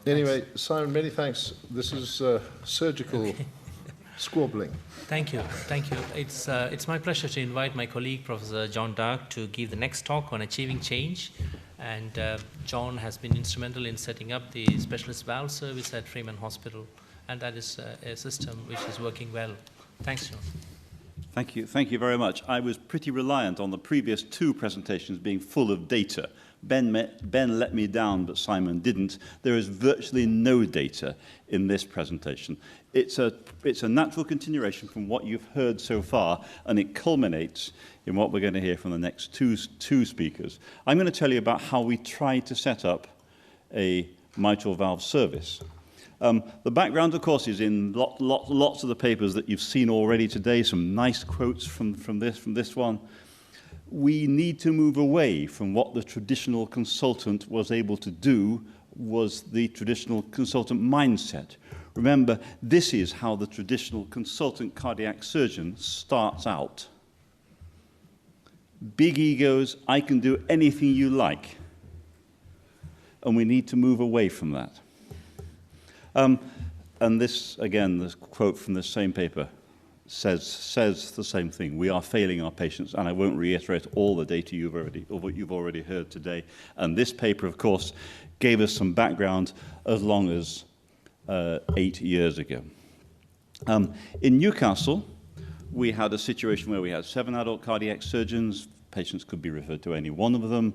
Anyway, Simon, many thanks. This is surgical squabbling. Thank you. Thank you. It's my pleasure to invite my colleague, Professor John Dark, to give the next talk on achieving change. And John has been instrumental in setting up the specialist valve service at Freeman Hospital, and that is a system which is working well. Thanks, John. Thank you. Thank you very much. I was pretty reliant on the previous two presentations being full of data. Ben let me down, but Simon didn't. There is virtually no data in this presentation. It's a natural continuation from what you've heard so far, and it culminates in what we're going to hear from the next two speakers. I'm going to tell you about how we tried to set up a mitral valve service. The background, of course, is in lots of the papers that you've seen already today, some nice quotes from this one. We need to move away from what the traditional consultant was able to do, was the traditional consultant mindset. Remember, this is how the traditional consultant cardiac surgeon starts out. Big egos, I can do anything you like. And we need to move away from that. And this, again, this quote from this same paper says the same thing. We are failing our patients, and I won't reiterate all the data you've already heard today. And this paper, of course, gave us some background as long as 8 years ago. In Newcastle, we had a situation where we had 7 adult cardiac surgeons. Patients could be referred to any one of them.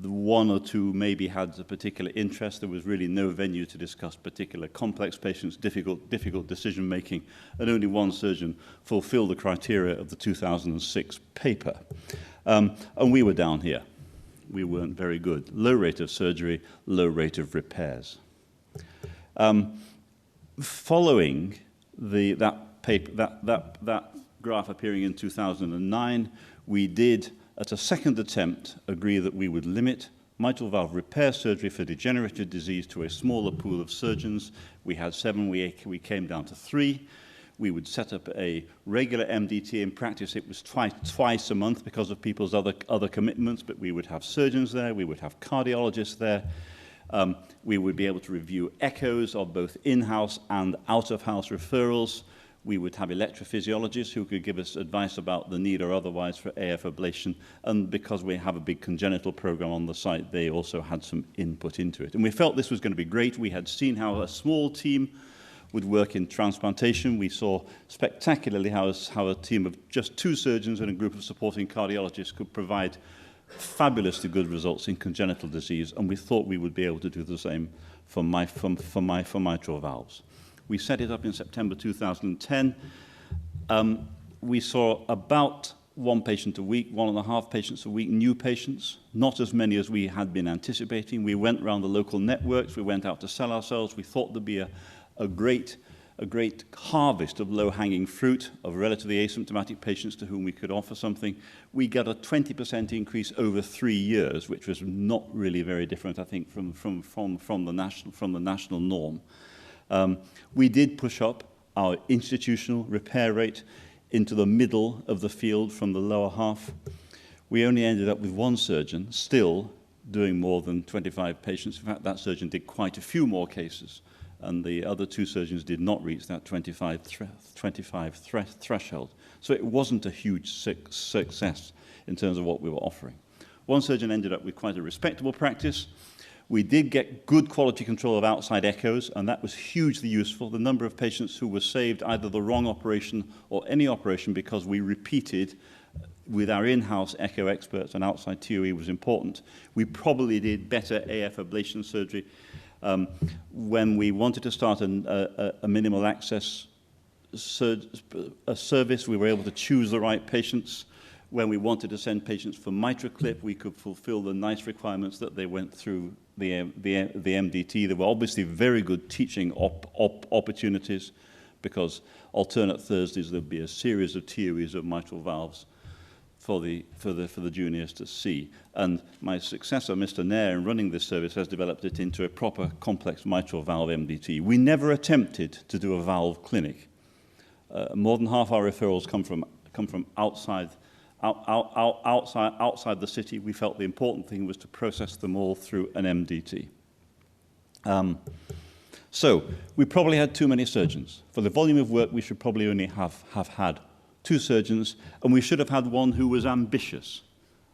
The 1 or 2 maybe had a particular interest. There was really no venue to discuss particular complex patients, difficult decision-making, and only 1 surgeon fulfilled the criteria of the 2006 paper. And we were down here. We weren't very good. Low rate of surgery, low rate of repairs. Following that graph appearing in 2009, we did, at a second attempt, agree that we would limit mitral valve repair surgery for degenerative disease to a smaller pool of surgeons. We had 7, we came down to 3. We would set up a regular MDT. In practice, it was twice a month because of people's other commitments, but we would have surgeons there, we would have cardiologists there. We would be able to review echoes of both in-house and out-of-house referrals. We would have electrophysiologists who could give us advice about the need or otherwise for AF ablation. And because we have a big congenital program on the site, they also had some input into it. And we felt this was going to be great. We had seen how a small team would work in transplantation. We saw spectacularly how a team of just 2 surgeons and a group of supporting cardiologists could provide fabulously good results in congenital disease. And we thought we would be able to do the same for mitral valves. We set it up in September 2010. We saw about 1 patient a week, 1.5 patients a week, new patients, not as many as we had been anticipating. We went around the local networks. We went out to sell ourselves. We thought there'd be a great harvest of low-hanging fruit of relatively asymptomatic patients to whom we could offer something. We got a 20% increase over 3 years, which was not really very different, I think, from the national norm. We did push up our institutional repair rate into the middle of the field from the lower half. We only ended up with 1 surgeon still doing more than 25 patients. In fact, that surgeon did quite a few more cases, and the other 2 surgeons did not reach that 25 threshold. So it wasn't a huge success in terms of what we were offering. 1 surgeon ended up with quite a respectable practice. We did get good quality control of outside echoes, and that was hugely useful. The number of patients who were saved either the wrong operation or any operation because we repeated with our in-house echo experts and outside TOE was important. We probably did better AF ablation surgery. When we wanted to start a minimal access service, we were able to choose the right patients. When we wanted to send patients for MitraClip, we could fulfill the nice requirements that they went through the MDT. There were obviously very good teaching opportunities because alternate Thursdays there'd be a series of TOEs of mitral valves for the juniors to see. And my successor, Mr. Nair, in running this service, has developed it into a proper complex mitral valve MDT. We never attempted to do a valve clinic. More than half our referrals come from outside the city. We felt the important thing was to process them all through an MDT. So we probably had too many surgeons. For the volume of work, we should probably only have had 2 surgeons, and we should have had one who was ambitious.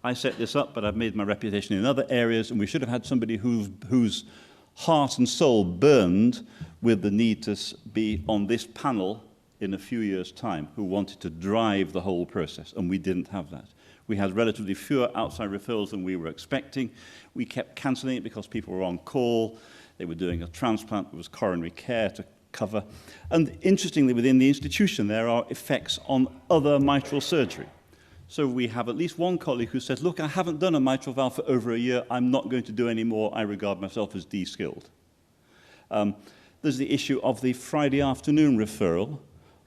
I set this up, but I've made my reputation in other areas, and we should have had somebody whose heart and soul burned with the need to be on this panel in a few years' time, who wanted to drive the whole process, and we didn't have that. We had relatively fewer outside referrals than we were expecting. We kept cancelling it because people were on call. They were doing a transplant. There was coronary care to cover. And interestingly, within the institution, there are effects on other mitral surgery. So we have at least one colleague who said, look, I haven't done a mitral valve for over a year. I'm not going to do any more. I regard myself as de-skilled. There's the issue of the Friday afternoon referral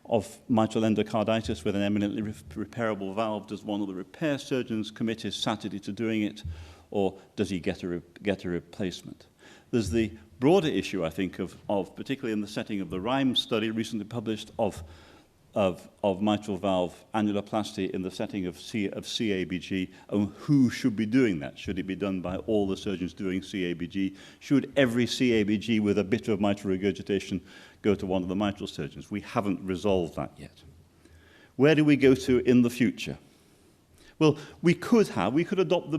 of mitral endocarditis with an eminently repairable valve. Does one of the repair surgeons commit his Saturday to doing it, or does he get a replacement? There's the broader issue, I think, of particularly in the setting of the RHYME study recently published of mitral valve annuloplasty in the setting of CABG, and who should be doing that? Should it be done by all the surgeons doing CABG? Should every CABG with a bit of mitral regurgitation go to one of the mitral surgeons? We haven't resolved that yet. Where do we go to in the future? Well, we could adopt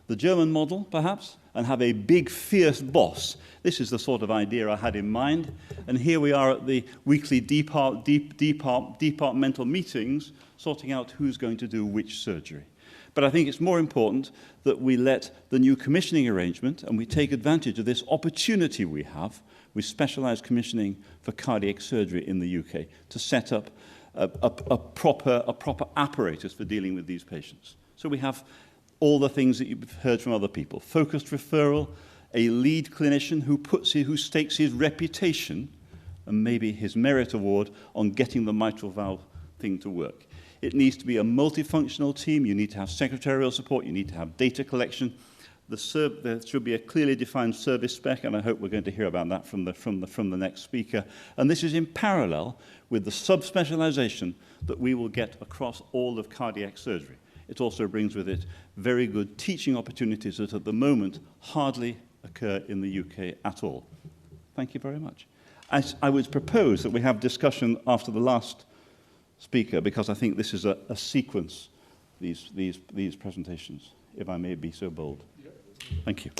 the German model, perhaps, and have a big, fierce boss. This is the sort of idea I had in mind. And here we are at the weekly departmental meetings, sorting out who's going to do which surgery. But I think it's more important that we let the new commissioning arrangement, and we take advantage of this opportunity we have with specialised commissioning for cardiac surgery in the UK, to set up a proper apparatus for dealing with these patients. So we have all the things that you've heard from other people. Focused referral, a lead clinician who stakes his reputation and maybe his merit award on getting the mitral valve thing to work. It needs to be a multifunctional team. You need to have secretarial support. You need to have data collection. There should be a clearly defined service spec, and I hope we're going to hear about that from the next speaker. And this is in parallel with the subspecialization that we will get across all of cardiac surgery. It also brings with it very good teaching opportunities that at the moment hardly occur in the UK at all. Thank you very much. I would propose that we have discussion after the last speaker, because I think this is a sequence, these presentations, if I may be so bold. Thank you.